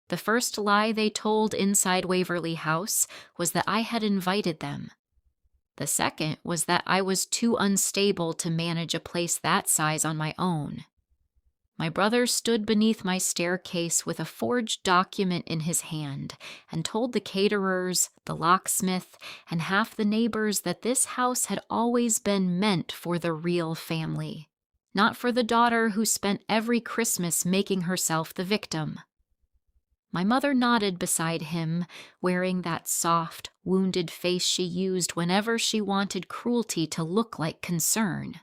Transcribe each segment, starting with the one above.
The first lie they told inside Waverly House was that I had invited them. The second was that I was too unstable to manage a place that size on my own. My brother stood beneath my staircase with a forged document in his hand and told the caterers, the locksmith, and half the neighbors that this house had always been meant for the real family, not for the daughter who spent every Christmas making herself the victim. My mother nodded beside him, wearing that soft, wounded face she used whenever she wanted cruelty to look like concern.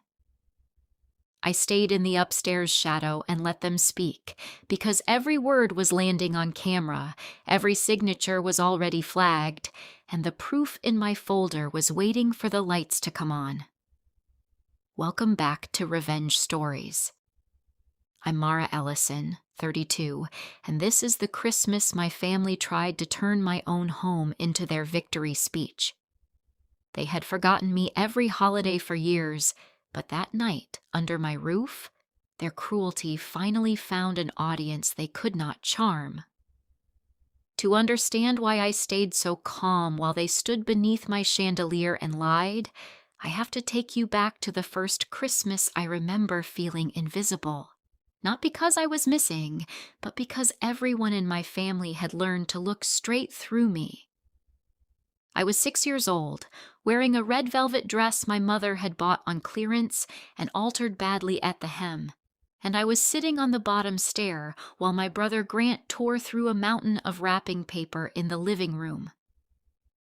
I stayed in the upstairs shadow and let them speak, because every word was landing on camera, every signature was already flagged, and the proof in my folder was waiting for the lights to come on. Welcome back to Revenge Stories. I'm Mara Ellison, 32, and this is the Christmas my family tried to turn my own home into their victory speech. They had forgotten me every holiday for years, but that night, under my roof, their cruelty finally found an audience they could not charm. To understand why I stayed so calm while they stood beneath my chandelier and lied, I have to take you back to the first Christmas I remember feeling invisible. Not because I was missing, but because everyone in my family had learned to look straight through me. I was 6 years old, wearing a red velvet dress my mother had bought on clearance and altered badly at the hem, and I was sitting on the bottom stair while my brother Grant tore through a mountain of wrapping paper in the living room.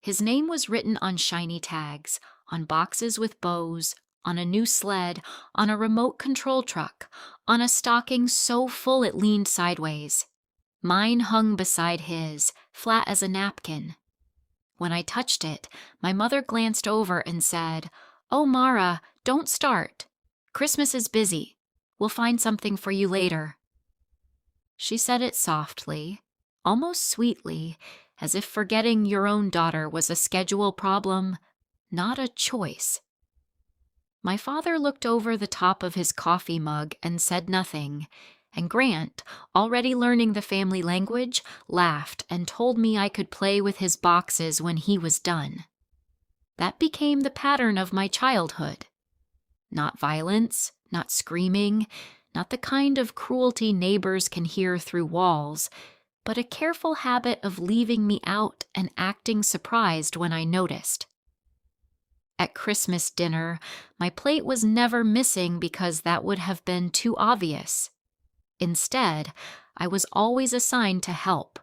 His name was written on shiny tags, on boxes with bows, on a new sled, on a remote control truck, on a stocking so full it leaned sideways. Mine hung beside his, flat as a napkin. When I touched it, my mother glanced over and said, "Oh, Mara, don't start. Christmas is busy. We'll find something for you later." She said it softly, almost sweetly, as if forgetting your own daughter was a schedule problem, not a choice. My father looked over the top of his coffee mug and said nothing, and Grant, already learning the family language, laughed and told me I could play with his boxes when he was done. That became the pattern of my childhood. Not violence, not screaming, not the kind of cruelty neighbors can hear through walls, but a careful habit of leaving me out and acting surprised when I noticed. At Christmas dinner, my plate was never missing because that would have been too obvious. Instead, I was always assigned to help,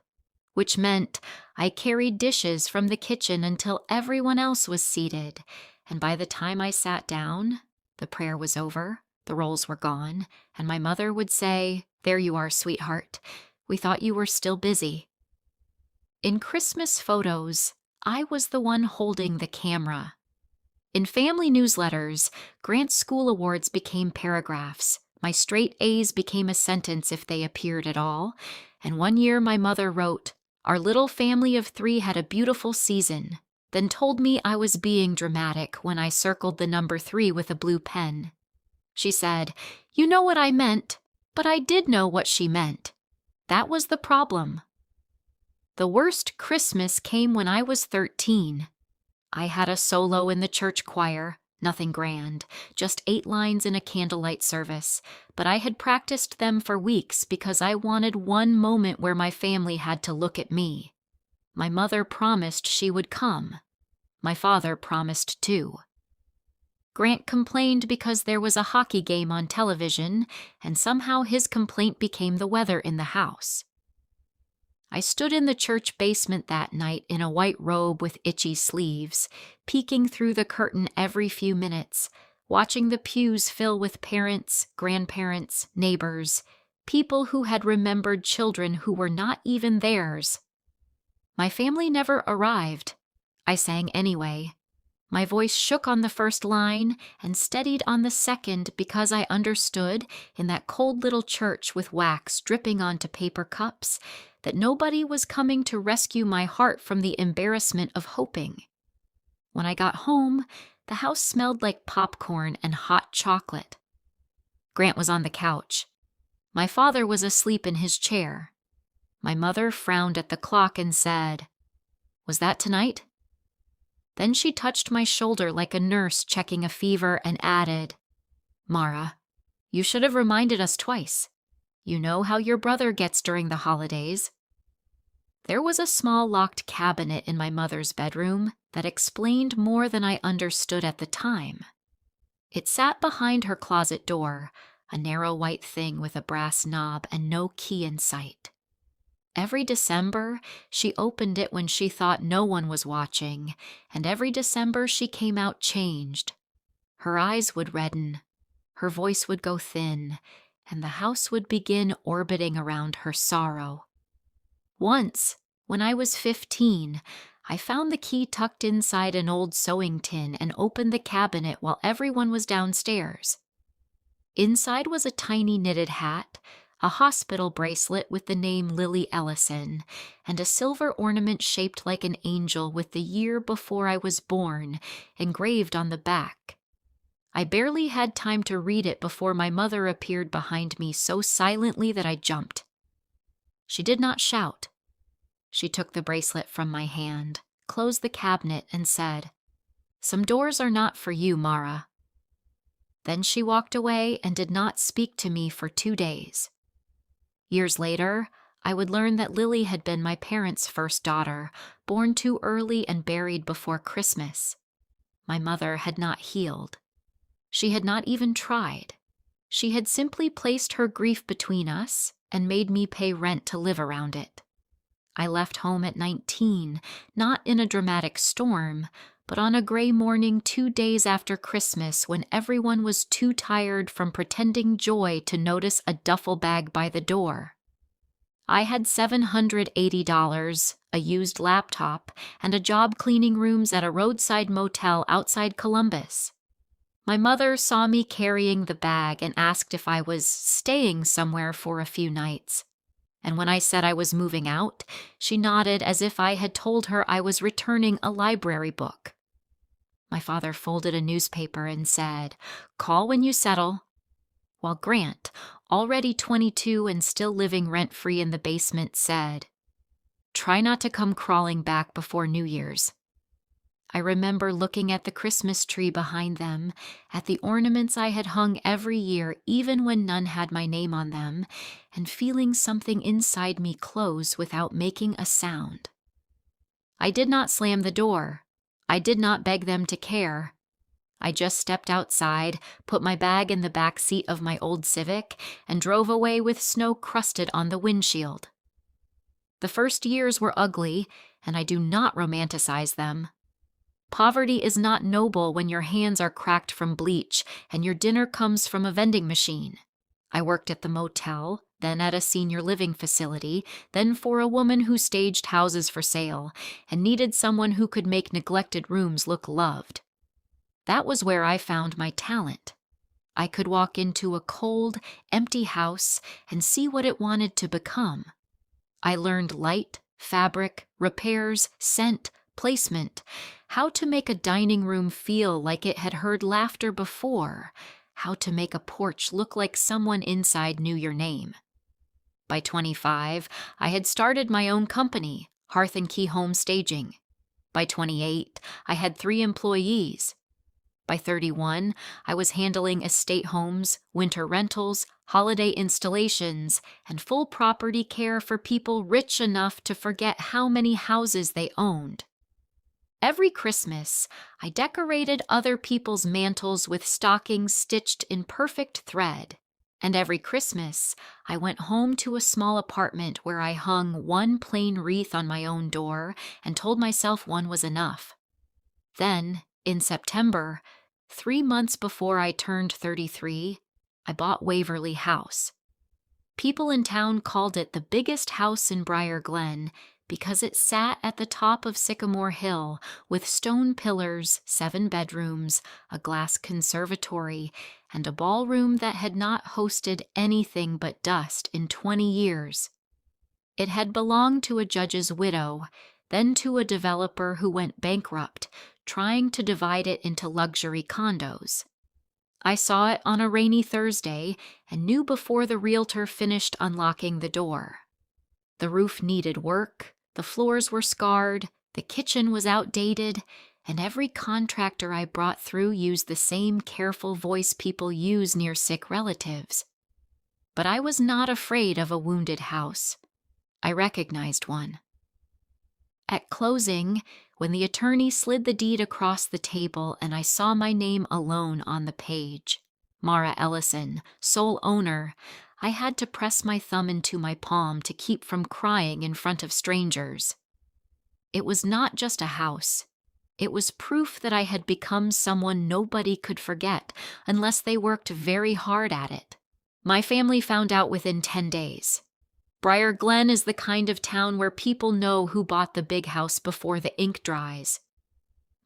which meant I carried dishes from the kitchen until everyone else was seated, and by the time I sat down, the prayer was over, the rolls were gone, and my mother would say, "There you are, sweetheart. We thought you were still busy." In Christmas photos, I was the one holding the camera. In family newsletters, Grant's school awards became paragraphs. My straight A's became a sentence if they appeared at all, and one year my mother wrote, "Our little family of 3 had a beautiful season," then told me I was being dramatic when I circled the number 3 with a blue pen. She said, "You know what I meant," but I did know what she meant. That was the problem. The worst Christmas came when I was 13. I had a solo in the church choir. Nothing grand, just 8 lines in a candlelight service, but I had practiced them for weeks because I wanted one moment where my family had to look at me. My mother promised she would come. My father promised too. Grant complained because there was a hockey game on television, and somehow his complaint became the weather in the house. I stood in the church basement that night in a white robe with itchy sleeves, peeking through the curtain every few minutes, watching the pews fill with parents, grandparents, neighbors, people who had remembered children who were not even theirs. My family never arrived. I sang anyway. My voice shook on the first line and steadied on the second because I understood, in that cold little church with wax dripping onto paper cups, that nobody was coming to rescue my heart from the embarrassment of hoping. When I got home, the house smelled like popcorn and hot chocolate. Grant was on the couch. My father was asleep in his chair. My mother frowned at the clock and said, "Was that tonight?" Then she touched my shoulder like a nurse checking a fever and added, "Mara, you should have reminded us twice. You know how your brother gets during the holidays." There was a small locked cabinet in my mother's bedroom that explained more than I understood at the time. It sat behind her closet door, a narrow white thing with a brass knob and no key in sight. Every December, she opened it when she thought no one was watching, and every December she came out changed. Her eyes would redden, her voice would go thin, and the house would begin orbiting around her sorrow. Once, when I was 15, I found the key tucked inside an old sewing tin and opened the cabinet while everyone was downstairs. Inside was a tiny knitted hat, a hospital bracelet with the name Lily Ellison, and a silver ornament shaped like an angel with the year before I was born engraved on the back. I barely had time to read it before my mother appeared behind me so silently that I jumped. She did not shout. She took the bracelet from my hand, closed the cabinet, and said, "Some doors are not for you, Mara." Then she walked away and did not speak to me for 2 days. Years later, I would learn that Lily had been my parents' first daughter, born too early and buried before Christmas. My mother had not healed. She had not even tried. She had simply placed her grief between us and made me pay rent to live around it. I left home at 19, not in a dramatic storm, but on a gray morning 2 days after Christmas when everyone was too tired from pretending joy to notice a duffel bag by the door. I had $780, a used laptop, and a job cleaning rooms at a roadside motel outside Columbus. My mother saw me carrying the bag and asked if I was staying somewhere for a few nights. And when I said I was moving out, she nodded as if I had told her I was returning a library book. My father folded a newspaper and said, "Call when you settle," while Grant, already 22 and still living rent-free in the basement, said, "Try not to come crawling back before New Year's." I remember looking at the Christmas tree behind them, at the ornaments I had hung every year even when none had my name on them, and feeling something inside me close without making a sound. I did not slam the door. I did not beg them to care. I just stepped outside, put my bag in the back seat of my old Civic, and drove away with snow crusted on the windshield. The first years were ugly, and I do not romanticize them. Poverty is not noble when your hands are cracked from bleach and your dinner comes from a vending machine. I worked at the motel, then at a senior living facility, then for a woman who staged houses for sale and needed someone who could make neglected rooms look loved. That was where I found my talent. I could walk into a cold, empty house and see what it wanted to become. I learned light, fabric, repairs, scent, placement, how to make a dining room feel like it had heard laughter before, how to make a porch look like someone inside knew your name. By 25, I had started my own company, Hearth and Key Home Staging. By 28, I had 3 employees. By 31, I was handling estate homes, winter rentals, holiday installations, and full property care for people rich enough to forget how many houses they owned. Every Christmas, I decorated other people's mantles with stockings stitched in perfect thread. And every Christmas, I went home to a small apartment where I hung one plain wreath on my own door and told myself one was enough. Then, in September, 3 months before I turned 33, I bought Waverly House. People in town called it the biggest house in Briar Glen because it sat at the top of Sycamore Hill with stone pillars, 7 bedrooms, a glass conservatory, and a ballroom that had not hosted anything but dust in 20 years. It had belonged to a judge's widow, then to a developer who went bankrupt, trying to divide it into luxury condos. I saw it on a rainy Thursday and knew before the realtor finished unlocking the door. The roof needed work, the floors were scarred, the kitchen was outdated, and every contractor I brought through used the same careful voice people use near sick relatives. But I was not afraid of a wounded house. I recognized one. At closing, when the attorney slid the deed across the table and I saw my name alone on the page, Mara Ellison, sole owner, I had to press my thumb into my palm to keep from crying in front of strangers. It was not just a house. It was proof that I had become someone nobody could forget unless they worked very hard at it. My family found out within 10 days. Briar Glen is the kind of town where people know who bought the big house before the ink dries.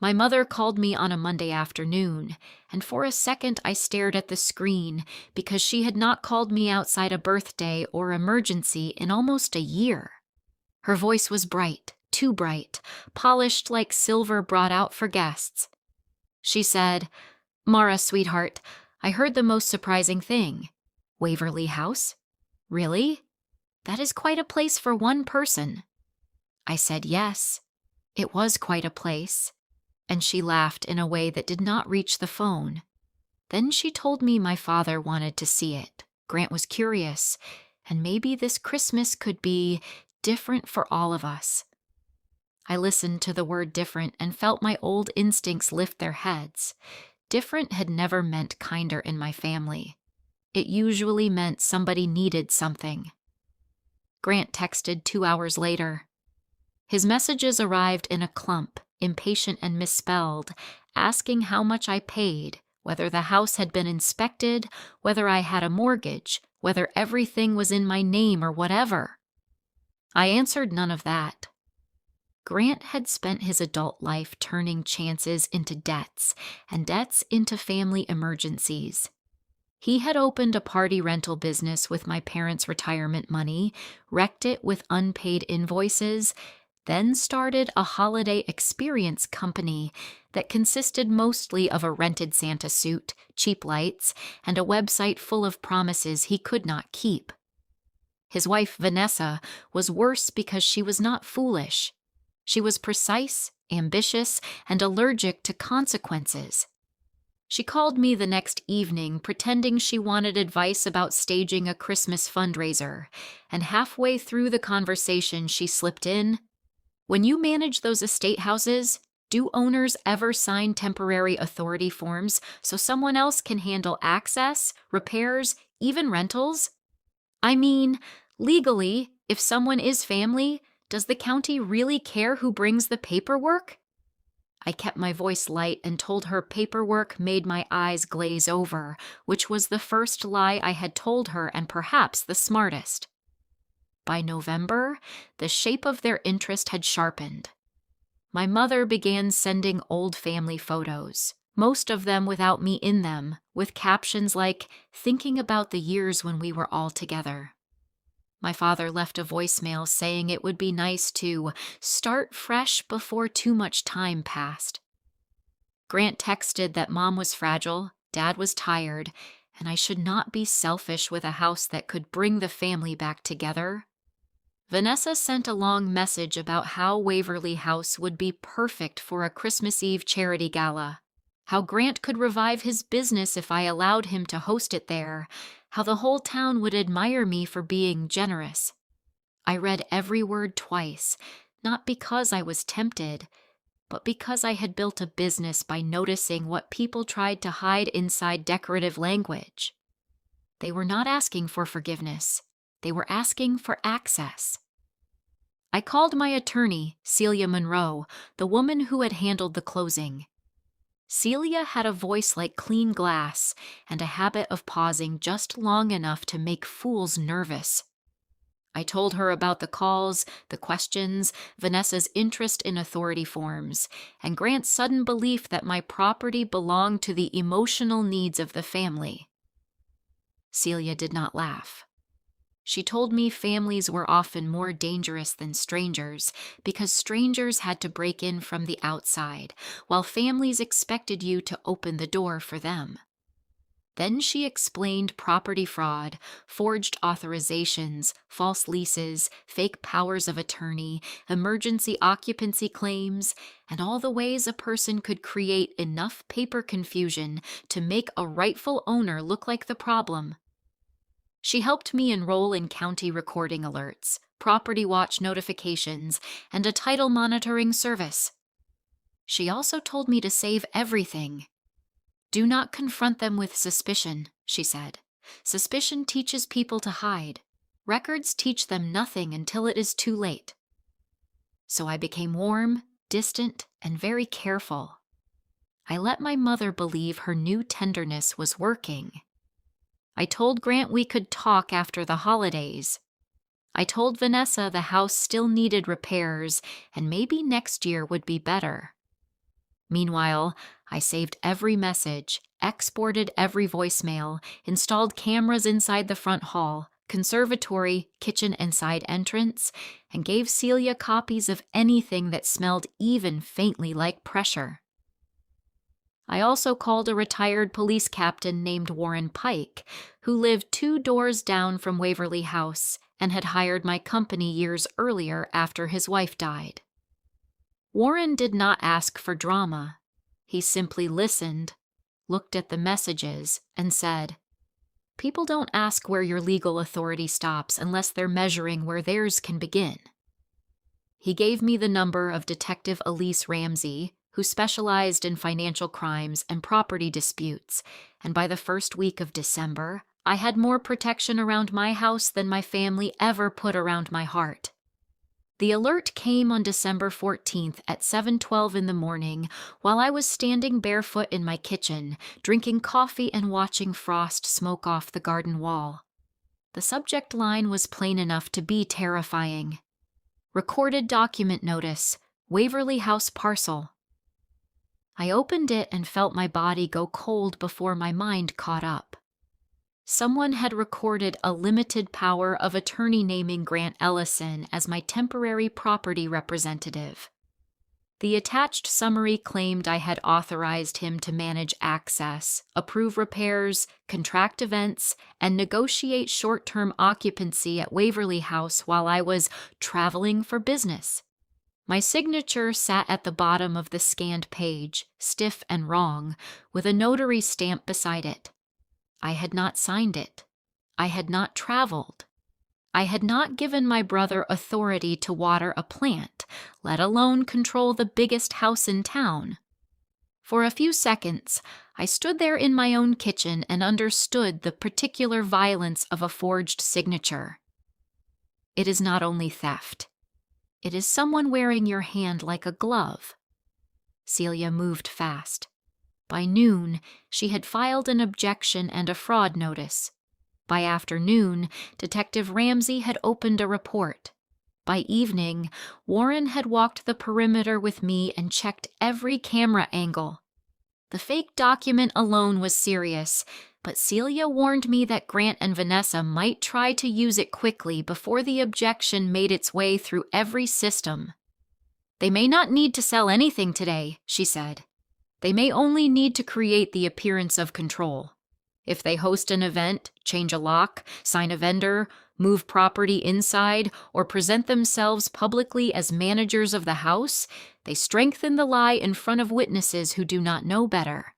My mother called me on a Monday afternoon, and for a second I stared at the screen because she had not called me outside a birthday or emergency in almost a year. Her voice was bright, too bright, polished like silver brought out for guests. She said, "Mara, sweetheart, I heard the most surprising thing. Waverly House? Really? That is quite a place for one person." I said yes. It was quite a place. And she laughed in a way that did not reach the phone. Then she told me my father wanted to see it. Grant was curious, and maybe this Christmas could be different for all of us. I listened to the word different and felt my old instincts lift their heads. Different had never meant kinder in my family. It usually meant somebody needed something. Grant texted 2 hours later. His messages arrived in a clump, impatient and misspelled, asking how much I paid, whether the house had been inspected, whether I had a mortgage, whether everything was in my name or whatever. I answered none of that. Grant had spent his adult life turning chances into debts, and debts into family emergencies. He had opened a party rental business with my parents' retirement money, wrecked it with unpaid invoices, then started a holiday experience company that consisted mostly of a rented Santa suit, cheap lights, and a website full of promises he could not keep. His wife, Vanessa, was worse because she was not foolish. She was precise, ambitious, and allergic to consequences. She called me the next evening pretending she wanted advice about staging a Christmas fundraiser, and halfway through the conversation she slipped in, "When you manage those estate houses, do owners ever sign temporary authority forms so someone else can handle access, repairs, even rentals? I mean, legally, if someone is family, does the county really care who brings the paperwork?" I kept my voice light and told her paperwork made my eyes glaze over, which was the first lie I had told her and perhaps the smartest. By November, the shape of their interest had sharpened. My mother began sending old family photos, most of them without me in them, with captions like, "Thinking about the years when we were all together." My father left a voicemail saying it would be nice to start fresh before too much time passed. Grant texted that Mom was fragile, Dad was tired, and I should not be selfish with a house that could bring the family back together. Vanessa sent a long message about how Waverly House would be perfect for a Christmas Eve charity gala, how Grant could revive his business if I allowed him to host it there, how the whole town would admire me for being generous. I read every word twice, not because I was tempted, but because I had built a business by noticing what people tried to hide inside decorative language. They were not asking for forgiveness. They were asking for access. I called my attorney, Celia Monroe, the woman who had handled the closing. Celia had a voice like clean glass and a habit of pausing just long enough to make fools nervous. I told her about the calls, the questions, Vanessa's interest in authority forms, and Grant's sudden belief that my property belonged to the emotional needs of the family. Celia did not laugh. She told me families were often more dangerous than strangers because strangers had to break in from the outside, while families expected you to open the door for them. Then she explained property fraud, forged authorizations, false leases, fake powers of attorney, emergency occupancy claims, and all the ways a person could create enough paper confusion to make a rightful owner look like the problem. She helped me enroll in county recording alerts, property watch notifications, and a title monitoring service. She also told me to save everything. Do not confront them with suspicion, she said. Suspicion teaches people to hide. Records teach them nothing until it is too late. So I became warm, distant, and very careful. I let my mother believe her new tenderness was working. I told Grant we could talk after the holidays. I told Vanessa the house still needed repairs and maybe next year would be better. Meanwhile, I saved every message, exported every voicemail, installed cameras inside the front hall, conservatory, kitchen, and side entrance, and gave Celia copies of anything that smelled even faintly like pressure. I also called a retired police captain named Warren Pike, who lived 2 doors down from Waverly House and had hired my company years earlier after his wife died. Warren did not ask for drama. He simply listened, looked at the messages, and said, "People don't ask where your legal authority stops unless they're measuring where theirs can begin." He gave me the number of Detective Elise Ramsey, who specialized in financial crimes and property disputes, and by the first week of December, I had more protection around my house than my family ever put around my heart. The alert came on December 14th at 7:12 in the morning while I was standing barefoot in my kitchen, drinking coffee and watching frost smoke off the garden wall. The subject line was plain enough to be terrifying. Recorded document notice, Waverly House parcel. I opened it and felt my body go cold before my mind caught up. Someone had recorded a limited power of attorney naming Grant Ellison as my temporary property representative. The attached summary claimed I had authorized him to manage access, approve repairs, contract events, and negotiate short-term occupancy at Waverly House while I was traveling for business. My signature sat at the bottom of the scanned page, stiff and wrong, with a notary stamp beside it. I had not signed it. I had not traveled. I had not given my brother authority to water a plant, let alone control the biggest house in town. For a few seconds, I stood there in my own kitchen and understood the particular violence of a forged signature. It is not only theft. It is someone wearing your hand like a glove. Celia moved fast. By noon, she had filed an objection and a fraud notice. By afternoon, Detective Ramsey had opened a report. By evening, Warren had walked the perimeter with me and checked every camera angle. The fake document alone was serious, but Celia warned me that Grant and Vanessa might try to use it quickly before the objection made its way through every system. "They may not need to sell anything today," she said. "They may only need to create the appearance of control. If they host an event, change a lock, sign a vendor, move property inside, or present themselves publicly as managers of the house, they strengthen the lie in front of witnesses who do not know better."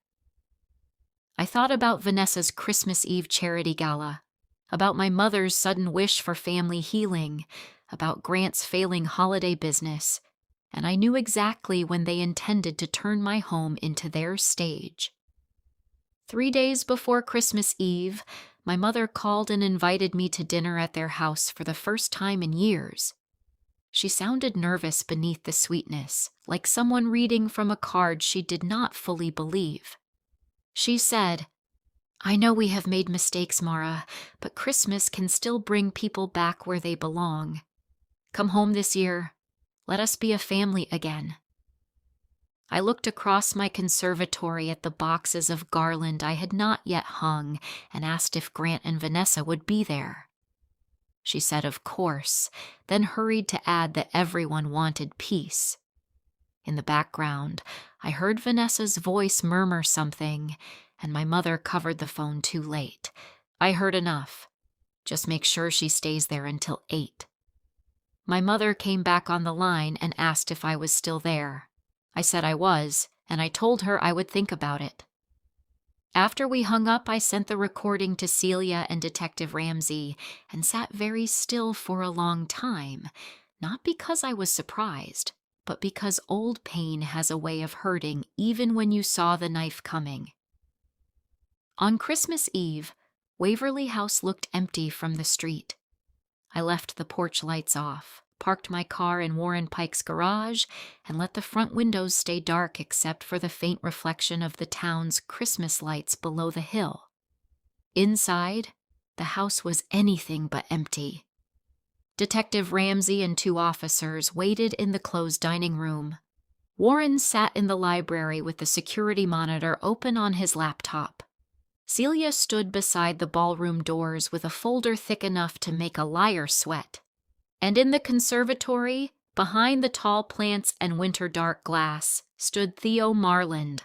I thought about Vanessa's Christmas Eve charity gala, about my mother's sudden wish for family healing, about Grant's failing holiday business, and I knew exactly when they intended to turn my home into their stage. 3 days before Christmas Eve, my mother called and invited me to dinner at their house for the first time in years. She sounded nervous beneath the sweetness, like someone reading from a card she did not fully believe. She said, "I know we have made mistakes, Mara, but Christmas can still bring people back where they belong. Come home this year. Let us be a family again." I looked across my conservatory at the boxes of garland I had not yet hung and asked if Grant and Vanessa would be there. She said of course, then hurried to add that everyone wanted peace. In the background, I heard Vanessa's voice murmur something, and my mother covered the phone too late. I heard enough. Just make sure she stays there until 8. My mother came back on the line and asked if I was still there. I said I was, and I told her I would think about it. After we hung up, I sent the recording to Celia and Detective Ramsey and sat very still for a long time, not because I was surprised, but because old pain has a way of hurting even when you saw the knife coming. On Christmas Eve, Waverly House looked empty from the street. I left the porch lights off, parked my car in Warren Pike's garage, and let the front windows stay dark except for the faint reflection of the town's Christmas lights below the hill. Inside, the house was anything but empty. Detective Ramsey and 2 officers waited in the closed dining room. Warren sat in the library with the security monitor open on his laptop. Celia stood beside the ballroom doors with a folder thick enough to make a liar sweat. And in the conservatory, behind the tall plants and winter dark glass, stood Theo Marland,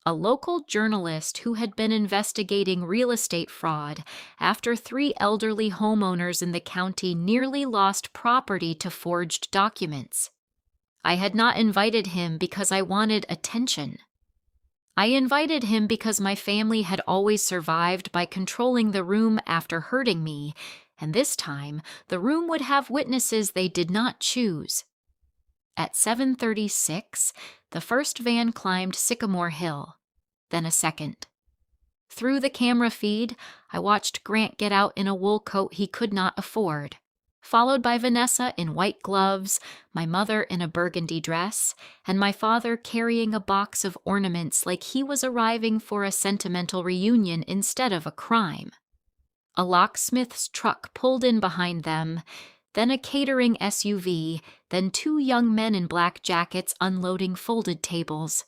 a local journalist who had been investigating real estate fraud after 3 elderly homeowners in the county nearly lost property to forged documents. I had not invited him because I wanted attention. I invited him because my family had always survived by controlling the room after hurting me, and this time the room would have witnesses they did not choose. At 7:36, the first van climbed Sycamore Hill, then a second. Through the camera feed, I watched Grant get out in a wool coat he could not afford, followed by Vanessa in white gloves, my mother in a burgundy dress, and my father carrying a box of ornaments like he was arriving for a sentimental reunion instead of a crime. A locksmith's truck pulled in behind them, then a catering SUV, then 2 young men in black jackets unloading folded tables.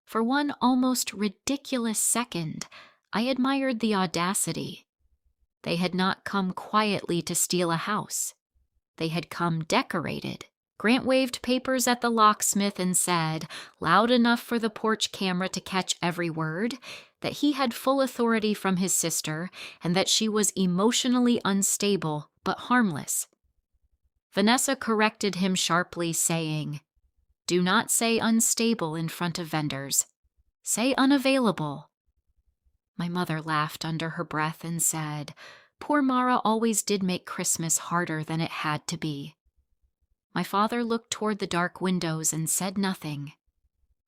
For one almost ridiculous second, I admired the audacity. They had not come quietly to steal a house. They had come decorated. Grant waved papers at the locksmith and said, loud enough for the porch camera to catch every word, that he had full authority from his sister and that she was emotionally unstable but harmless. Vanessa corrected him sharply, saying, "Do not say unstable in front of vendors. Say unavailable." My mother laughed under her breath and said, "Poor Mara always did make Christmas harder than it had to be." My father looked toward the dark windows and said nothing.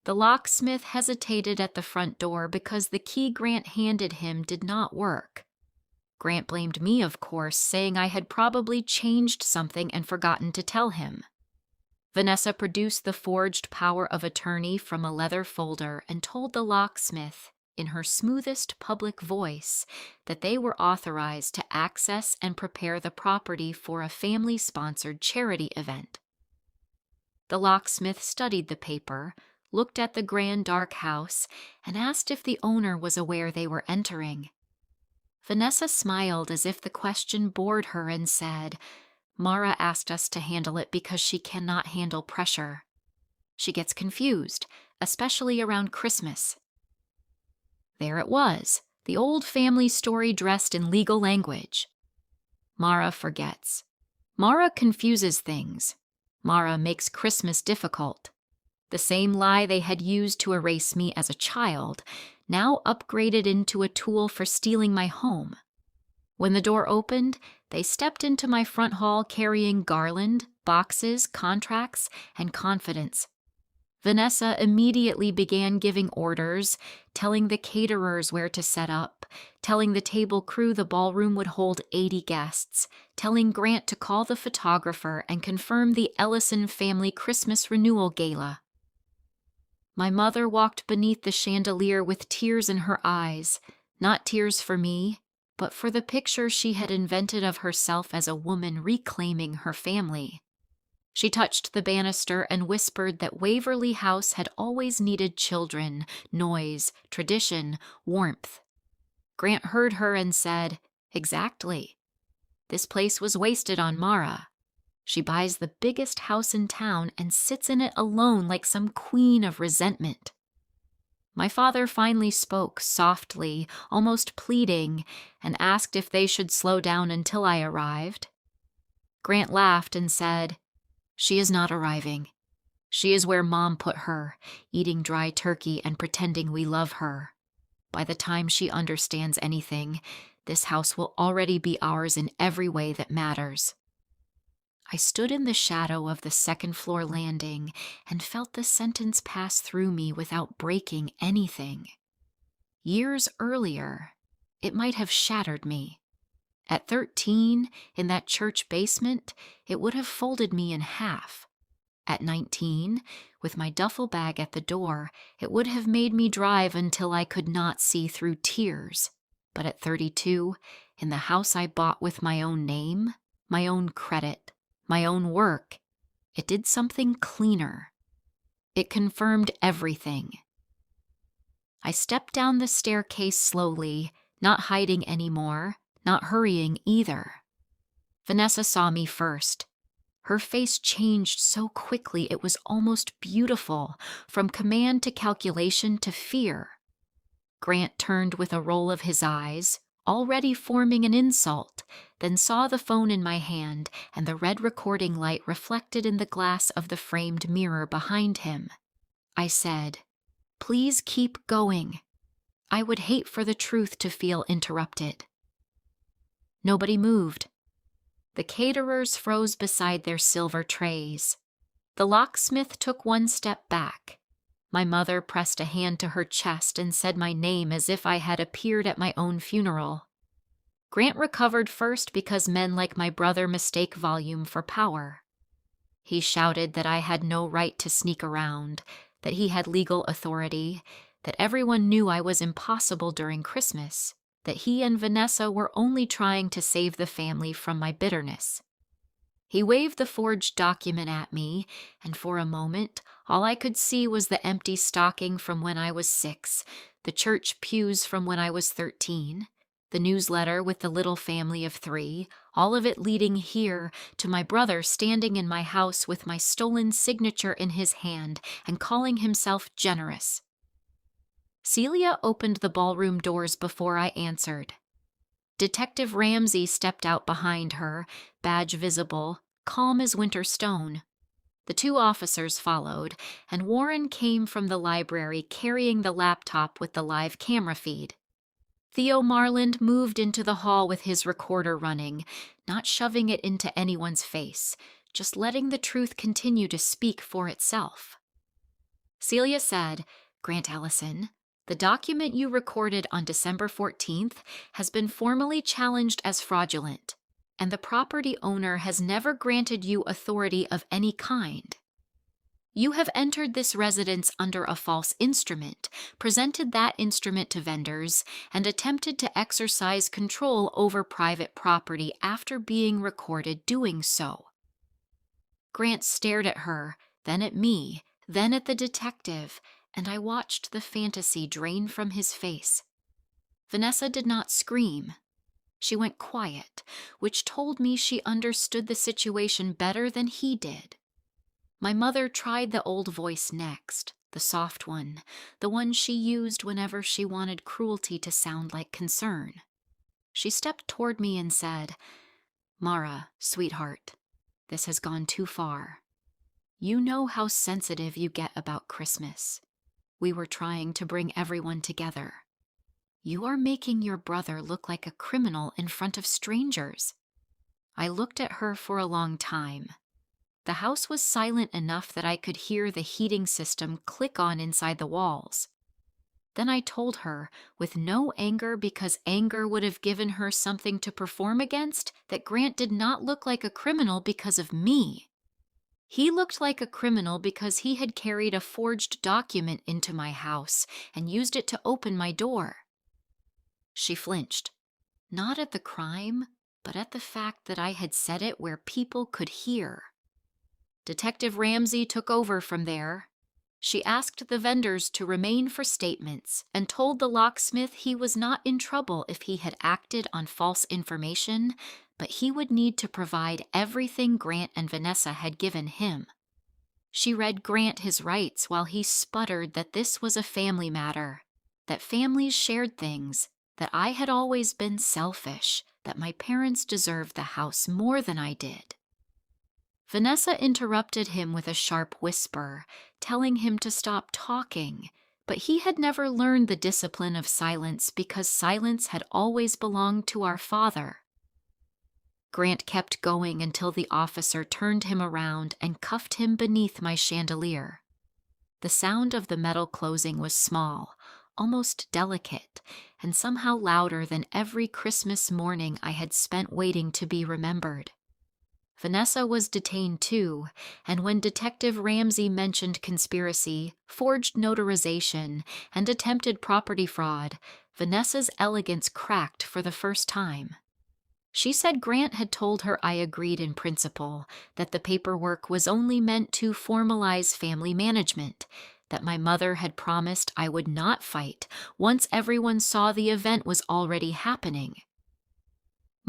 The locksmith hesitated at the front door because the key Grant handed him did not work. Grant blamed me, of course, saying I had probably changed something and forgotten to tell him. Vanessa produced the forged power of attorney from a leather folder and told the locksmith, in her smoothest public voice, that they were authorized to access and prepare the property for a family-sponsored charity event. The locksmith studied the paper, looked at the grand dark house, and asked if the owner was aware they were entering. Vanessa smiled as if the question bored her and said, "Mara asked us to handle it because she cannot handle pressure. She gets confused, especially around Christmas." There it was, the old family story dressed in legal language. Mara forgets. Mara confuses things. Mara makes Christmas difficult. The same lie they had used to erase me as a child, now upgraded into a tool for stealing my home. When the door opened, they stepped into my front hall carrying garland, boxes, contracts, and confidence. Vanessa immediately began giving orders, telling the caterers where to set up, telling the table crew the ballroom would hold 80 guests, telling Grant to call the photographer and confirm the Ellison family Christmas renewal gala. My mother walked beneath the chandelier with tears in her eyes, not tears for me, but for the picture she had invented of herself as a woman reclaiming her family. She touched the banister and whispered that Waverly House had always needed children, noise, tradition, warmth. Grant heard her and said, "Exactly. This place was wasted on Mara. She buys the biggest house in town and sits in it alone like some queen of resentment. My father finally spoke softly, almost pleading, and asked if they should slow down until I arrived. Grant laughed and said, "She is not arriving. She is where Mom put her, eating dry turkey and pretending we love her. By the time she understands anything, this house will already be ours in every way that matters." I stood in the shadow of the second-floor landing and felt the sentence pass through me without breaking anything. Years earlier, it might have shattered me. At 13, in that church basement, it would have folded me in half. At 19, with my duffel bag at the door, it would have made me drive until I could not see through tears. But at 32, in the house I bought with my own name, my own credit, my own work, it did something cleaner. It confirmed everything. I stepped down the staircase slowly, not hiding anymore, not hurrying either. Vanessa saw me first. Her face changed so quickly it was almost beautiful, from command to calculation to fear. Grant turned with a roll of his eyes, already forming an insult, then saw the phone in my hand and the red recording light reflected in the glass of the framed mirror behind him. I said, "Please keep going. I would hate for the truth to feel interrupted." Nobody moved. The caterers froze beside their silver trays. The locksmith took one step back. My mother pressed a hand to her chest and said my name as if I had appeared at my own funeral. Grant recovered first because men like my brother mistake volume for power. He shouted that I had no right to sneak around, that he had legal authority, that everyone knew I was impossible during Christmas, that he and Vanessa were only trying to save the family from my bitterness. He waved the forged document at me, and for a moment, all I could see was the empty stocking from when I was 6, the church pews from when I was 13, the newsletter with the little family of 3, all of it leading here to my brother standing in my house with my stolen signature in his hand and calling himself generous. Celia opened the ballroom doors before I answered. Detective Ramsey stepped out behind her, badge visible, calm as winter stone. The 2 officers followed, and Warren came from the library carrying the laptop with the live camera feed. Theo Marland moved into the hall with his recorder running, not shoving it into anyone's face, just letting the truth continue to speak for itself. Celia said, "Grant Ellison, the document you recorded on December 14th has been formally challenged as fraudulent, and the property owner has never granted you authority of any kind. You have entered this residence under a false instrument, presented that instrument to vendors, and attempted to exercise control over private property after being recorded doing so." Grant stared at her, then at me, then at the detective, and I watched the fantasy drain from his face. Vanessa did not scream. She went quiet, which told me she understood the situation better than he did. My mother tried the old voice next, the soft one, the one she used whenever she wanted cruelty to sound like concern. She stepped toward me and said, "Mara, sweetheart, this has gone too far. You know how sensitive you get about Christmas. We were trying to bring everyone together. You are making your brother look like a criminal in front of strangers." I looked at her for a long time. The house was silent enough that I could hear the heating system click on inside the walls. Then I told her, with no anger because anger would have given her something to perform against, that Grant did not look like a criminal because of me. He looked like a criminal because he had carried a forged document into my house and used it to open my door. She flinched, not at the crime, but at the fact that I had said it where people could hear. Detective Ramsey took over from there. She asked the vendors to remain for statements and told the locksmith he was not in trouble if he had acted on false information, but he would need to provide everything Grant and Vanessa had given him. She read Grant his rights while he sputtered that this was a family matter, that families shared things, that I had always been selfish, that my parents deserved the house more than I did. Vanessa interrupted him with a sharp whisper, telling him to stop talking, but he had never learned the discipline of silence because silence had always belonged to our father. Grant kept going until the officer turned him around and cuffed him beneath my chandelier. The sound of the metal closing was small, almost delicate, and somehow louder than every Christmas morning I had spent waiting to be remembered. Vanessa was detained too, and when Detective Ramsey mentioned conspiracy, forged notarization, and attempted property fraud, Vanessa's elegance cracked for the first time. She said Grant had told her I agreed in principle, that the paperwork was only meant to formalize family management, that my mother had promised I would not fight once everyone saw the event was already happening.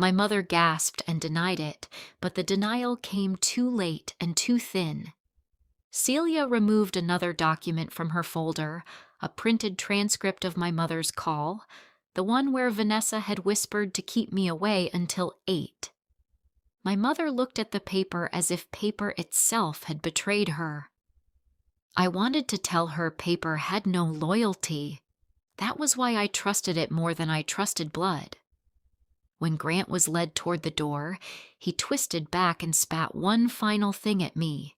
My mother gasped and denied it, but the denial came too late and too thin. Celia removed another document from her folder, a printed transcript of my mother's call, the one where Vanessa had whispered to keep me away until 8. My mother looked at the paper as if paper itself had betrayed her. I wanted to tell her paper had no loyalty. That was why I trusted it more than I trusted blood. When Grant was led toward the door, he twisted back and spat one final thing at me.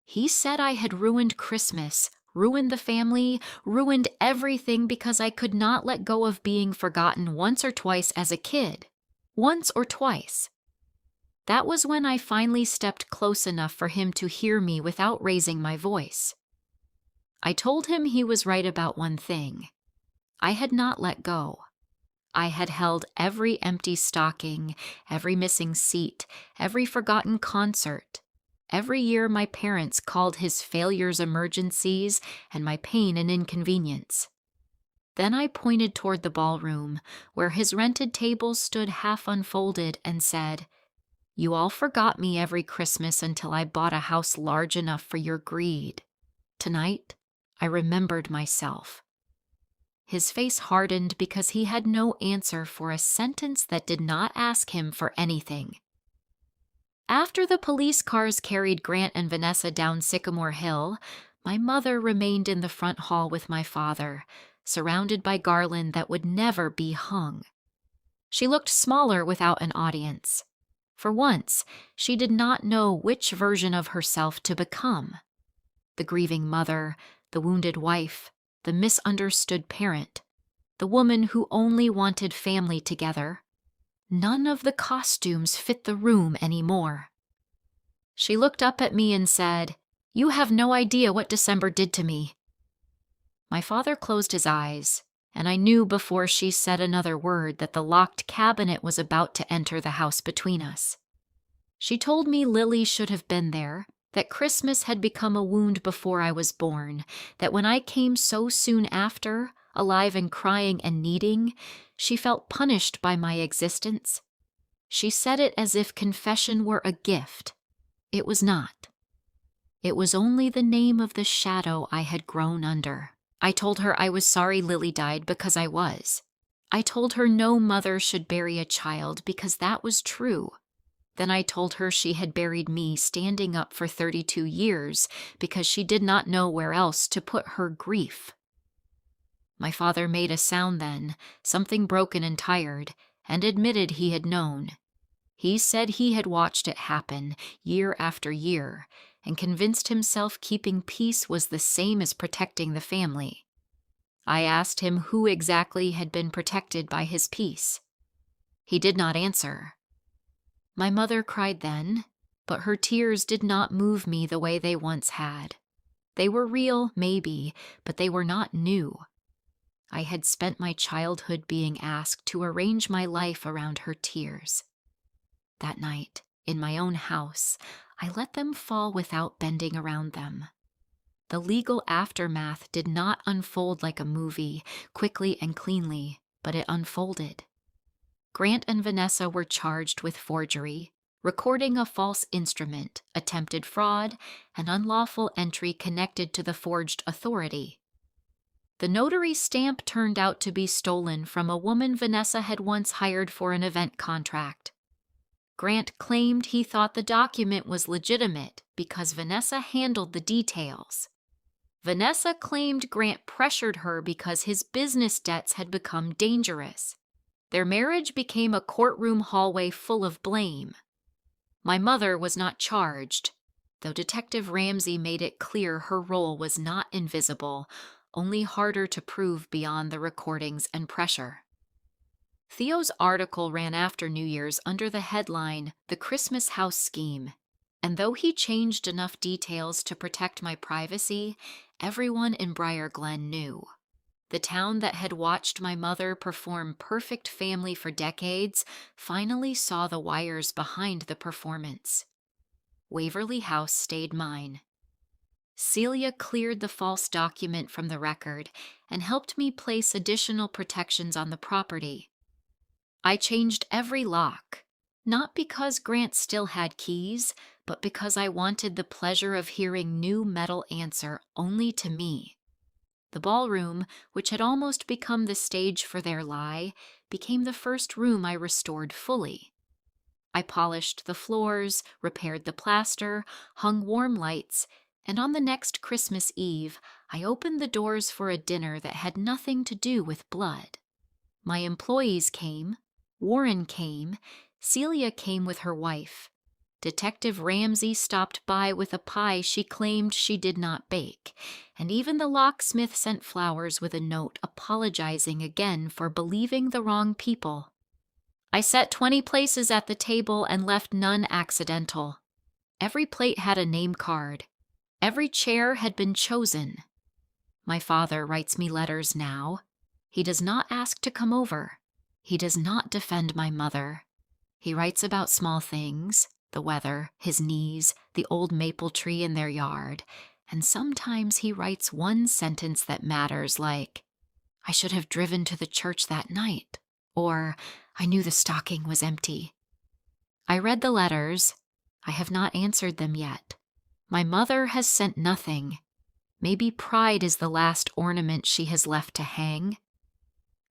He said I had ruined Christmas, ruined the family, ruined everything because I could not let go of being forgotten once or twice as a kid. Once or twice. That was when I finally stepped close enough for him to hear me without raising my voice. I told him he was right about one thing. I had not let go. I had held every empty stocking, every missing seat, every forgotten concert. Every year my parents called his failures emergencies and my pain an inconvenience. Then I pointed toward the ballroom, where his rented tables stood half unfolded, and said, "You all forgot me every Christmas until I bought a house large enough for your greed. Tonight, I remembered myself." His face hardened because he had no answer for a sentence that did not ask him for anything. After the police cars carried Grant and Vanessa down Sycamore Hill, my mother remained in the front hall with my father, surrounded by garland that would never be hung. She looked smaller without an audience. For once, she did not know which version of herself to become. The grieving mother, the wounded wife, the misunderstood parent, the woman who only wanted family together. None of the costumes fit the room anymore. She looked up at me and said, "You have no idea what December did to me." My father closed his eyes, and I knew before she said another word that the locked cabinet was about to enter the house between us. She told me Lily should have been there, that Christmas had become a wound before I was born, that when I came so soon after, alive and crying and needing, she felt punished by my existence. She said it as if confession were a gift. It was not. It was only the name of the shadow I had grown under. I told her I was sorry Lily died because I was. I told her no mother should bury a child because that was true. Then I told her she had buried me standing up for 32 years because she did not know where else to put her grief. My father made a sound then, something broken and tired, and admitted he had known. He said he had watched it happen year after year and convinced himself keeping peace was the same as protecting the family. I asked him who exactly had been protected by his peace. He did not answer. My mother cried then, but her tears did not move me the way they once had. They were real, maybe, but they were not new. I had spent my childhood being asked to arrange my life around her tears. That night, in my own house, I let them fall without bending around them. The legal aftermath did not unfold like a movie, quickly and cleanly, but it unfolded. Grant and Vanessa were charged with forgery, recording a false instrument, attempted fraud, and unlawful entry connected to the forged authority. The notary stamp turned out to be stolen from a woman Vanessa had once hired for an event contract. Grant claimed he thought the document was legitimate because Vanessa handled the details. Vanessa claimed Grant pressured her because his business debts had become dangerous. Their marriage became a courtroom hallway full of blame. My mother was not charged, though Detective Ramsey made it clear her role was not invisible, only harder to prove beyond the recordings and pressure. Theo's article ran after New Year's under the headline, "The Christmas House Scheme," and though he changed enough details to protect my privacy, everyone in Briar Glen knew. The town that had watched my mother perform perfect family for decades finally saw the wires behind the performance. Waverly House stayed mine. Celia cleared the false document from the record and helped me place additional protections on the property. I changed every lock, not because Grant still had keys, but because I wanted the pleasure of hearing new metal answer only to me. The ballroom, which had almost become the stage for their lie, became the first room I restored fully. I polished the floors, repaired the plaster, hung warm lights, and on the next Christmas Eve, I opened the doors for a dinner that had nothing to do with blood. My employees came, Warren came, Celia came with her wife. Detective Ramsey stopped by with a pie she claimed she did not bake, and even the locksmith sent flowers with a note apologizing again for believing the wrong people. I set 20 places at the table and left none accidental. Every plate had a name card. Every chair had been chosen. My father writes me letters now. He does not ask to come over. He does not defend my mother. He writes about small things, the weather, his knees, the old maple tree in their yard, and sometimes he writes one sentence that matters, like, "I should have driven to the church that night," or "I knew the stocking was empty." I read the letters. I have not answered them yet. My mother has sent nothing. Maybe pride is the last ornament she has left to hang.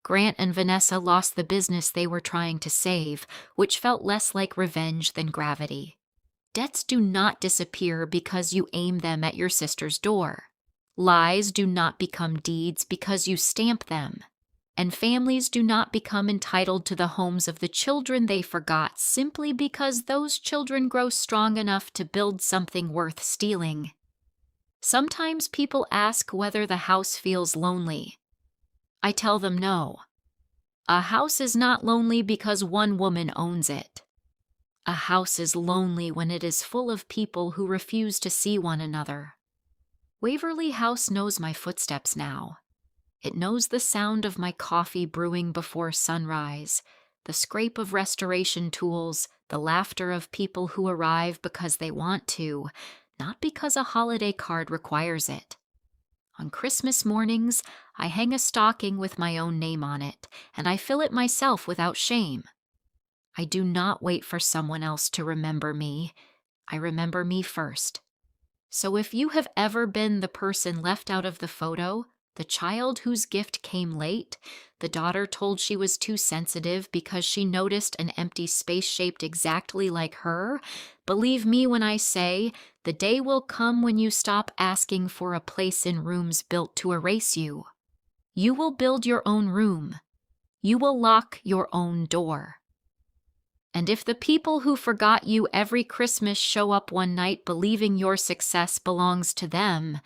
Grant and Vanessa lost the business they were trying to save, which felt less like revenge than gravity. Debts do not disappear because you aim them at your sister's door. Lies do not become deeds because you stamp them. And families do not become entitled to the homes of the children they forgot simply because those children grow strong enough to build something worth stealing. Sometimes people ask whether the house feels lonely. I tell them no. A house is not lonely because one woman owns it. A house is lonely when it is full of people who refuse to see one another. Waverly House knows my footsteps now. It knows the sound of my coffee brewing before sunrise, the scrape of restoration tools, the laughter of people who arrive because they want to, not because a holiday card requires it. On Christmas mornings, I hang a stocking with my own name on it, and I fill it myself without shame. I do not wait for someone else to remember me. I remember me first. So if you have ever been the person left out of the photo, the child whose gift came late, the daughter told she was too sensitive because she noticed an empty space shaped exactly like her, believe me when I say, the day will come when you stop asking for a place in rooms built to erase you. You will build your own room. You will lock your own door. And if the people who forgot you every Christmas show up one night believing your success belongs to them,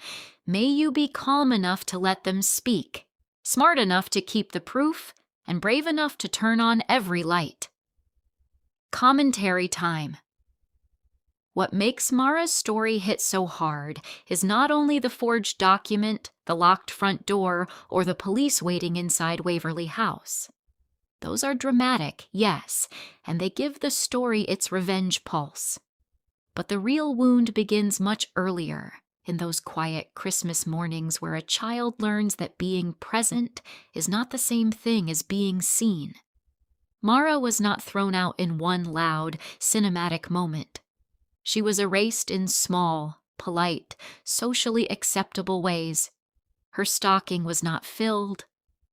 may you be calm enough to let them speak, smart enough to keep the proof, and brave enough to turn on every light. Commentary time. What makes Mara's story hit so hard is not only the forged document, the locked front door, or the police waiting inside Waverly House. Those are dramatic, yes, and they give the story its revenge pulse. But the real wound begins much earlier, in those quiet Christmas mornings where a child learns that being present is not the same thing as being seen. Mara was not thrown out in one loud, cinematic moment. She was erased in small, polite, socially acceptable ways. Her stocking was not filled.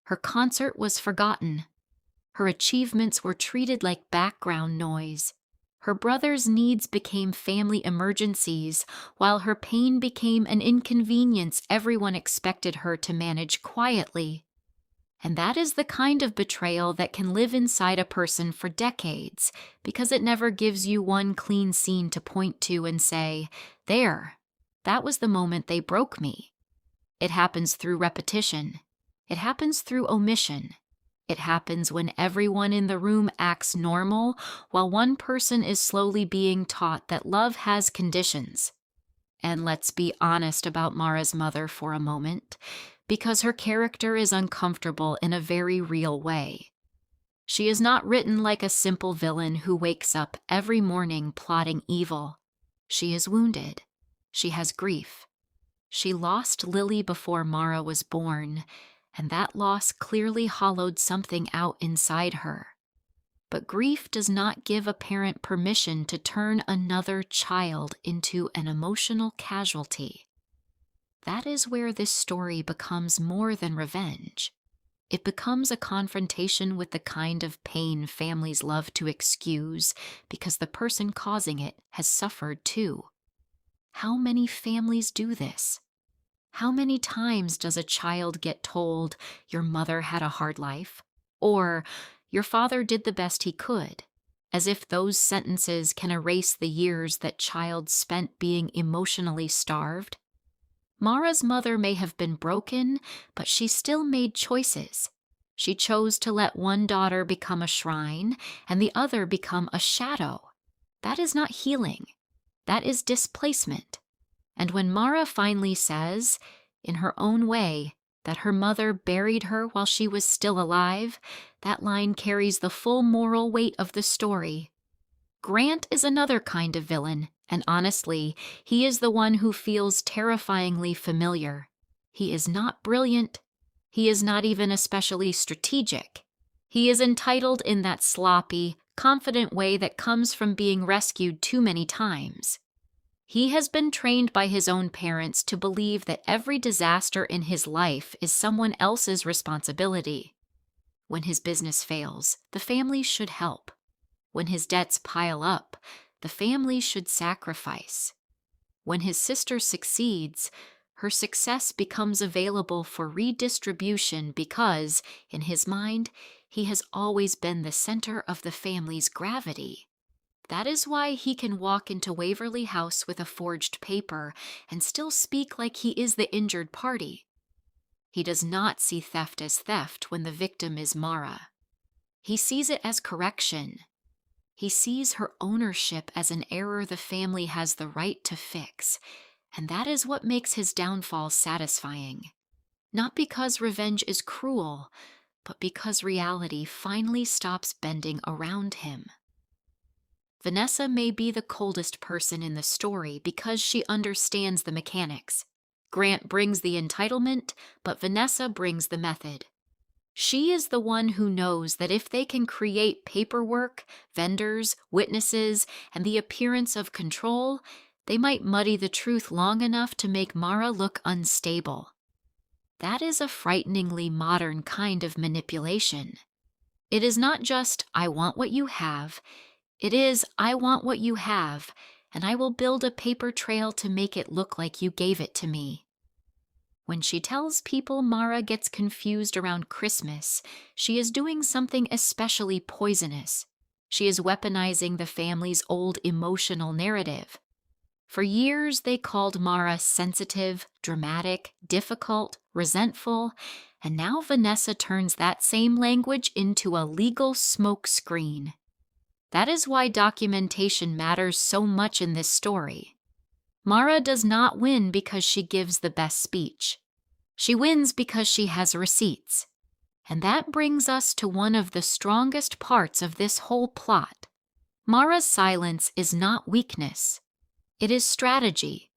Her concert was forgotten. Her achievements were treated like background noise. Her brother's needs became family emergencies, while her pain became an inconvenience everyone expected her to manage quietly. And that is the kind of betrayal that can live inside a person for decades, because it never gives you one clean scene to point to and say, "There, that was the moment they broke me." It happens through repetition. It happens through omission. It happens when everyone in the room acts normal, while one person is slowly being taught that love has conditions. And let's be honest about Mara's mother for a moment, because her character is uncomfortable in a very real way. She is not written like a simple villain who wakes up every morning plotting evil. She is wounded. She has grief. She lost Lily before Mara was born, and that loss clearly hollowed something out inside her. But grief does not give a parent permission to turn another child into an emotional casualty. That is where this story becomes more than revenge. It becomes a confrontation with the kind of pain families love to excuse because the person causing it has suffered too. How many families do this? How many times does a child get told, "Your mother had a hard life," or "Your father did the best he could," as if those sentences can erase the years that child spent being emotionally starved? Mara's mother may have been broken, but she still made choices. She chose to let one daughter become a shrine and the other become a shadow. That is not healing. That is displacement. And when Mara finally says, in her own way, that her mother buried her while she was still alive, that line carries the full moral weight of the story. Grant is another kind of villain, and honestly, he is the one who feels terrifyingly familiar. He is not brilliant. He is not even especially strategic. He is entitled in that sloppy, confident way that comes from being rescued too many times. He has been trained by his own parents to believe that every disaster in his life is someone else's responsibility. When his business fails, the family should help. When his debts pile up, the family should sacrifice. When his sister succeeds, her success becomes available for redistribution because, in his mind, he has always been the center of the family's gravity. That is why he can walk into Waverly House with a forged paper and still speak like he is the injured party. He does not see theft as theft when the victim is Mara. He sees it as correction. He sees her ownership as an error the family has the right to fix, and that is what makes his downfall satisfying. Not because revenge is cruel, but because reality finally stops bending around him. Vanessa may be the coldest person in the story because she understands the mechanics. Grant brings the entitlement, but Vanessa brings the method. She is the one who knows that if they can create paperwork, vendors, witnesses, and the appearance of control, they might muddy the truth long enough to make Mara look unstable. That is a frighteningly modern kind of manipulation. It is not just, "I want what you have." It is, "I want what you have, and I will build a paper trail to make it look like you gave it to me." When she tells people Mara gets confused around Christmas, she is doing something especially poisonous. She is weaponizing the family's old emotional narrative. For years, they called Mara sensitive, dramatic, difficult, resentful, and now Vanessa turns that same language into a legal smokescreen. That is why documentation matters so much in this story. Mara does not win because she gives the best speech. She wins because she has receipts. And that brings us to one of the strongest parts of this whole plot. Mara's silence is not weakness. It is strategy.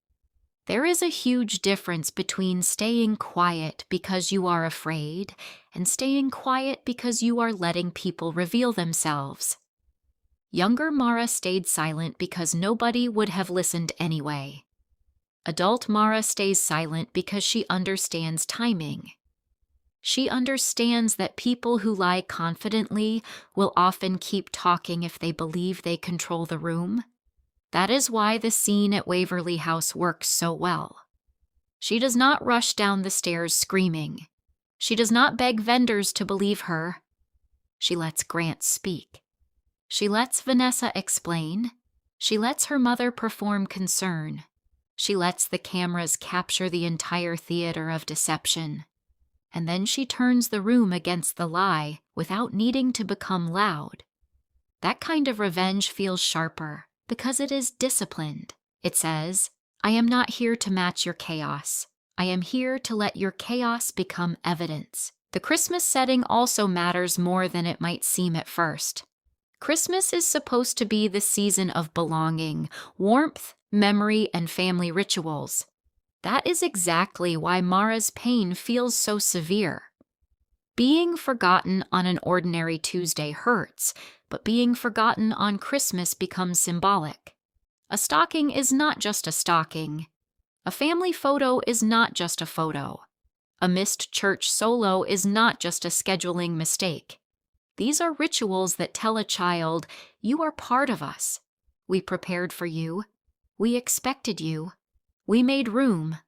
There is a huge difference between staying quiet because you are afraid and staying quiet because you are letting people reveal themselves. Younger Mara stayed silent because nobody would have listened anyway. Adult Mara stays silent because she understands timing. She understands that people who lie confidently will often keep talking if they believe they control the room. That is why the scene at Waverly House works so well. She does not rush down the stairs screaming. She does not beg vendors to believe her. She lets Grant speak. She lets Vanessa explain. She lets her mother perform concern. She lets the cameras capture the entire theater of deception. And then she turns the room against the lie without needing to become loud. That kind of revenge feels sharper because it is disciplined. It says, I am not here to match your chaos. I am here to let your chaos become evidence. The Christmas setting also matters more than it might seem at first. Christmas is supposed to be the season of belonging, warmth, memory, and family rituals. That is exactly why Mara's pain feels so severe. Being forgotten on an ordinary Tuesday hurts, but being forgotten on Christmas becomes symbolic. A stocking is not just a stocking. A family photo is not just a photo. A missed church solo is not just a scheduling mistake. These are rituals that tell a child, you are part of us. We prepared for you. We expected you. We made room.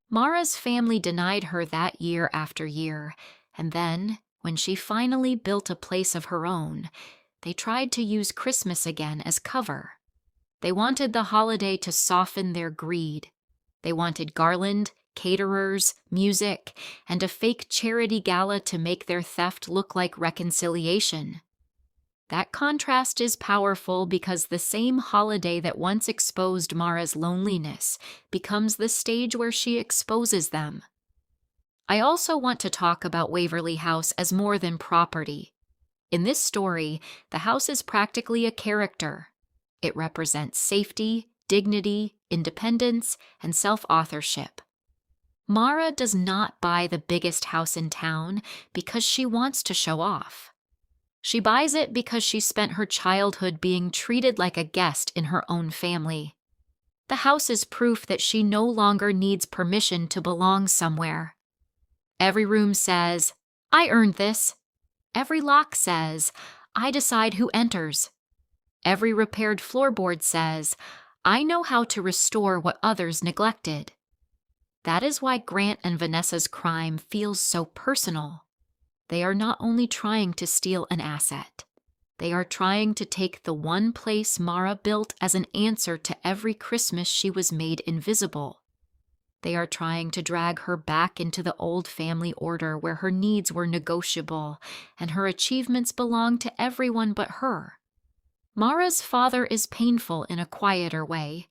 Mara's family denied her that year after year, and then, when she finally built a place of her own, they tried to use Christmas again as cover. They wanted the holiday to soften their greed. They wanted garland, caterers, music, and a fake charity gala to make their theft look like reconciliation. That contrast is powerful because the same holiday that once exposed Mara's loneliness becomes the stage where she exposes them. I also want to talk about Waverly House as more than property. In this story, the house is practically a character. It represents safety, dignity, independence, and self-authorship. Mara does not buy the biggest house in town because she wants to show off. She buys it because she spent her childhood being treated like a guest in her own family. The house is proof that she no longer needs permission to belong somewhere. Every room says, I earned this. Every lock says, I decide who enters. Every repaired floorboard says, I know how to restore what others neglected. That is why Grant and Vanessa's crime feels so personal. They are not only trying to steal an asset. They are trying to take the one place Mara built as an answer to every Christmas she was made invisible. They are trying to drag her back into the old family order where her needs were negotiable and her achievements belonged to everyone but her. Mara's father is painful in a quieter way.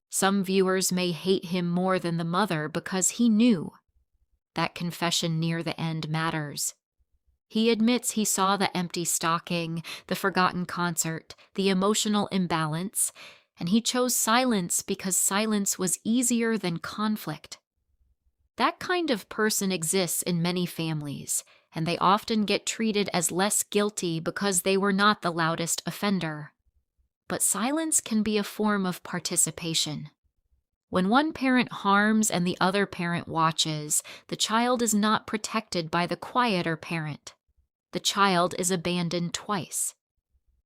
Some viewers may hate him more than the mother because he knew. That confession near the end matters. He admits he saw the empty stocking, the forgotten concert, the emotional imbalance, and he chose silence because silence was easier than conflict. That kind of person exists in many families, and they often get treated as less guilty because they were not the loudest offender. But silence can be a form of participation. When one parent harms and the other parent watches, the child is not protected by the quieter parent. The child is abandoned twice.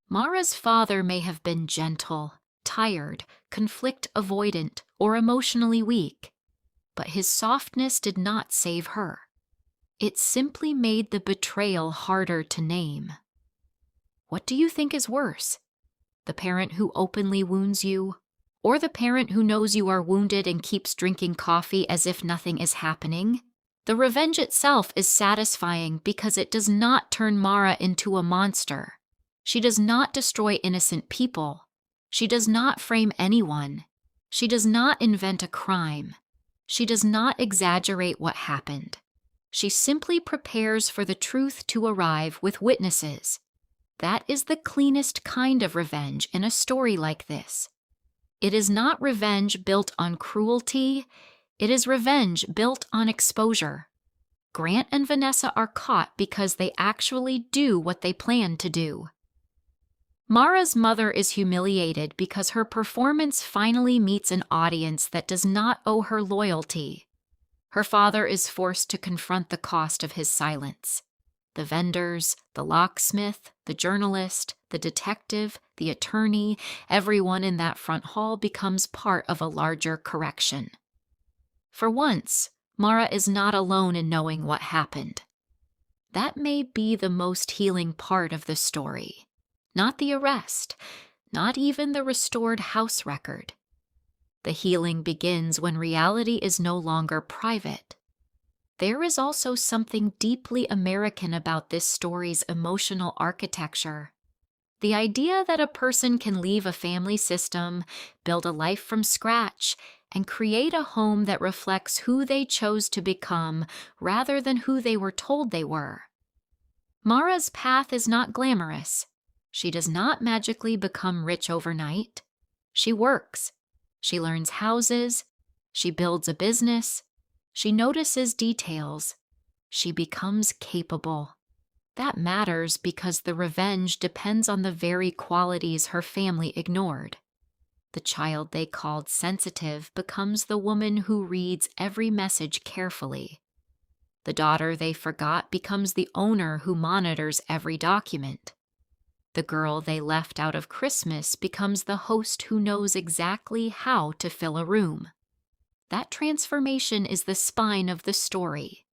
Mara's father may have been gentle, tired, conflict-avoidant, or emotionally weak, but his softness did not save her. It simply made the betrayal harder to name. What do you think is worse? The parent who openly wounds you, or the parent who knows you are wounded and keeps drinking coffee as if nothing is happening? The revenge itself is satisfying because it does not turn Mara into a monster. She does not destroy innocent people. She does not frame anyone. She does not invent a crime. She does not exaggerate what happened. She simply prepares for the truth to arrive with witnesses. That is the cleanest kind of revenge in a story like this. It is not revenge built on cruelty. It is revenge built on exposure. Grant and Vanessa are caught because they actually do what they plan to do. Mara's mother is humiliated because her performance finally meets an audience that does not owe her loyalty. Her father is forced to confront the cost of his silence. The vendors, the locksmith, the journalist, the detective, the attorney, everyone in that front hall becomes part of a larger correction. For once, Mara is not alone in knowing what happened. That may be the most healing part of the story. Not the arrest, not even the restored house record. The healing begins when reality is no longer private. There is also something deeply American about this story's emotional architecture. The idea that a person can leave a family system, build a life from scratch, and create a home that reflects who they chose to become rather than who they were told they were. Mara's path is not glamorous. She does not magically become rich overnight. She works. She learns houses. She builds a business. She notices details. She becomes capable. That matters because the revenge depends on the very qualities her family ignored. The child they called sensitive becomes the woman who reads every message carefully. The daughter they forgot becomes the owner who monitors every document. The girl they left out of Christmas becomes the host who knows exactly how to fill a room. That transformation is the spine of the story.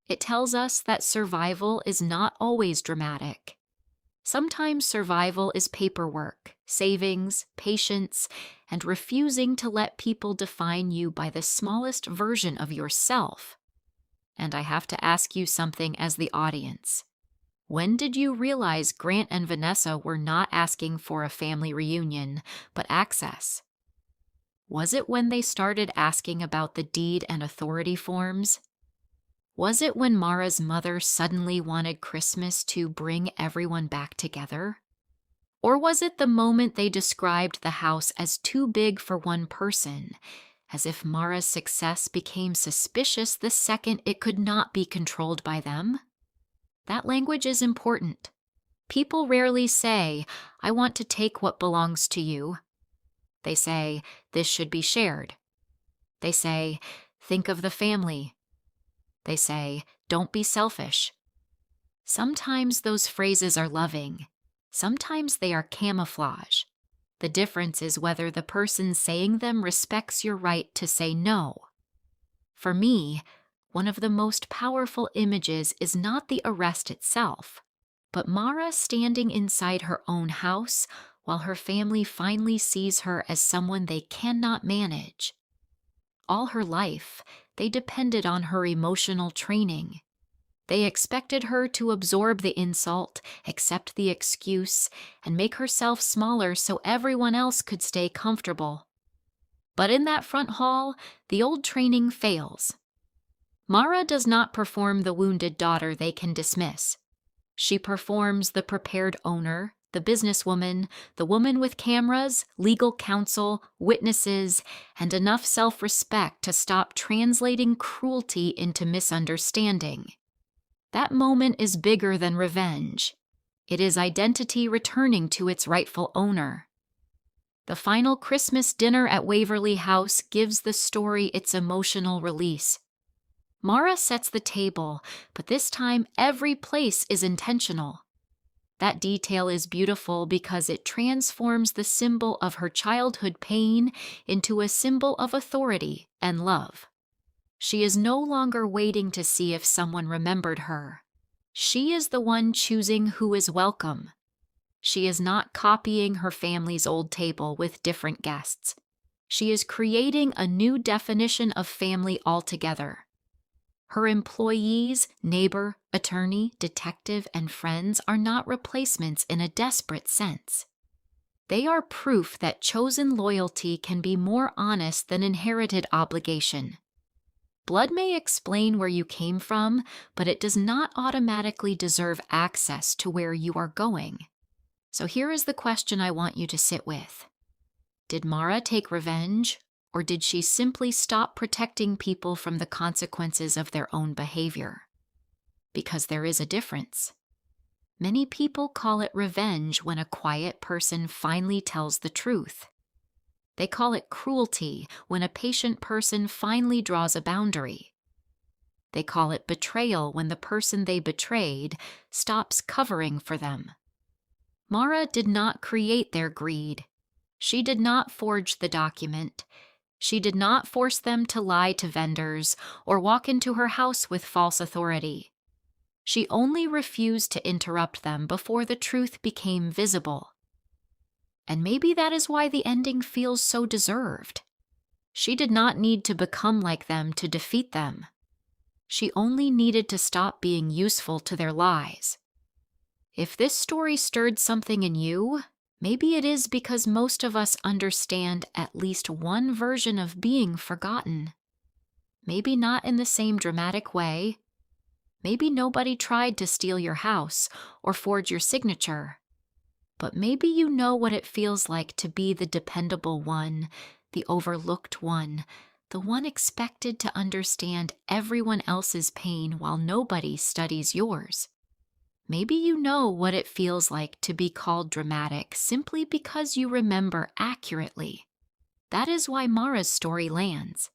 It tells us that survival is not always dramatic. Sometimes survival is paperwork, savings, patience, and refusing to let people define you by the smallest version of yourself. And I have to ask you something as the audience. When did you realize Grant and Vanessa were not asking for a family reunion, but access? Was it when they started asking about the deed and authority forms? Was it when Mara's mother suddenly wanted Christmas to bring everyone back together? Or was it the moment they described the house as too big for one person, as if Mara's success became suspicious the second it could not be controlled by them? That language is important. People rarely say, "I want to take what belongs to you." They say, "This should be shared." They say, "Think of the family." They say, "Don't be selfish." Sometimes those phrases are loving. Sometimes they are camouflage. The difference is whether the person saying them respects your right to say no. For me, one of the most powerful images is not the arrest itself, but Mara standing inside her own house while her family finally sees her as someone they cannot manage. All her life, they depended on her emotional training. They expected her to absorb the insult, accept the excuse, and make herself smaller so everyone else could stay comfortable. But in that front hall, the old training fails. Mara does not perform the wounded daughter they can dismiss. She performs the prepared owner, the businesswoman, the woman with cameras, legal counsel, witnesses, and enough self-respect to stop translating cruelty into misunderstanding. That moment is bigger than revenge. It is identity returning to its rightful owner. The final Christmas dinner at Waverly House gives the story its emotional release. Mara sets the table, but this time every place is intentional. That detail is beautiful because it transforms the symbol of her childhood pain into a symbol of authority and love. She is no longer waiting to see if someone remembered her. She is the one choosing who is welcome. She is not copying her family's old table with different guests. She is creating a new definition of family altogether. Her employees, neighbor, attorney, detective, and friends are not replacements in a desperate sense. They are proof that chosen loyalty can be more honest than inherited obligation. Blood may explain where you came from, but it does not automatically deserve access to where you are going. So here is the question I want you to sit with. Did Mara take revenge, or did she simply stop protecting people from the consequences of their own behavior? Because there is a difference. Many people call it revenge when a quiet person finally tells the truth. They call it cruelty when a patient person finally draws a boundary. They call it betrayal when the person they betrayed stops covering for them. Mara did not create their greed. She did not forge the document. She did not force them to lie to vendors or walk into her house with false authority. She only refused to interrupt them before the truth became visible. And maybe that is why the ending feels so deserved. She did not need to become like them to defeat them. She only needed to stop being useful to their lies. If this story stirred something in you, maybe it is because most of us understand at least one version of being forgotten. Maybe not in the same dramatic way. Maybe nobody tried to steal your house or forge your signature. But maybe you know what it feels like to be the dependable one, the overlooked one, the one expected to understand everyone else's pain while nobody studies yours. Maybe you know what it feels like to be called dramatic simply because you remember accurately. That is why Mara's story lands.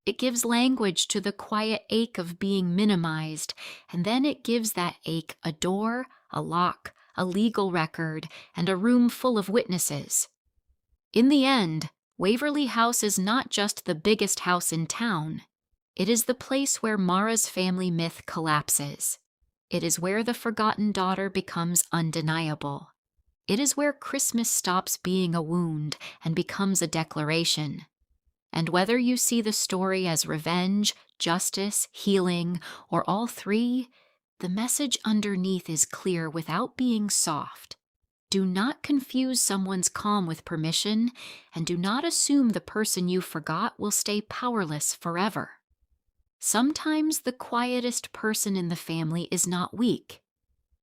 It gives language to the quiet ache of being minimized, and then it gives that ache a door, a lock, a legal record, and a room full of witnesses. In the end, Waverly House is not just the biggest house in town. It is the place where Mara's family myth collapses. It is where the forgotten daughter becomes undeniable. It is where Christmas stops being a wound and becomes a declaration. And whether you see the story as revenge, justice, healing, or all three, the message underneath is clear without being soft. Do not confuse someone's calm with permission, and do not assume the person you forgot will stay powerless forever. Sometimes the quietest person in the family is not weak.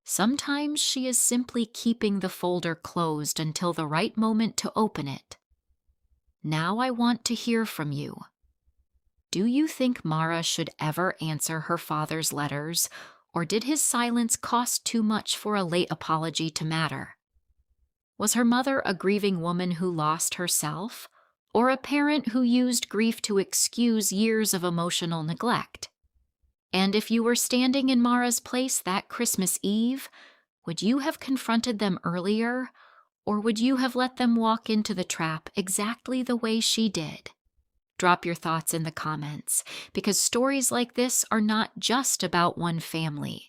Sometimes she is simply keeping the folder closed until the right moment to open it. Now I want to hear from you. Do you think Mara should ever answer her father's letters, or did his silence cost too much for a late apology to matter? Was her mother a grieving woman who lost herself, or a parent who used grief to excuse years of emotional neglect? And if you were standing in Mara's place that Christmas Eve, would you have confronted them earlier, or would you have let them walk into the trap exactly the way she did? Drop your thoughts in the comments, because stories like this are not just about one family.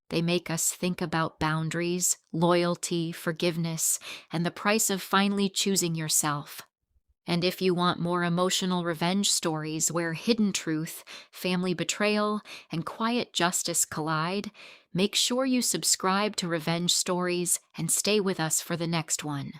They make us think about boundaries, loyalty, forgiveness, and the price of finally choosing yourself. And if you want more emotional revenge stories where hidden truth, family betrayal, and quiet justice collide, make sure you subscribe to Revenge Stories and stay with us for the next one.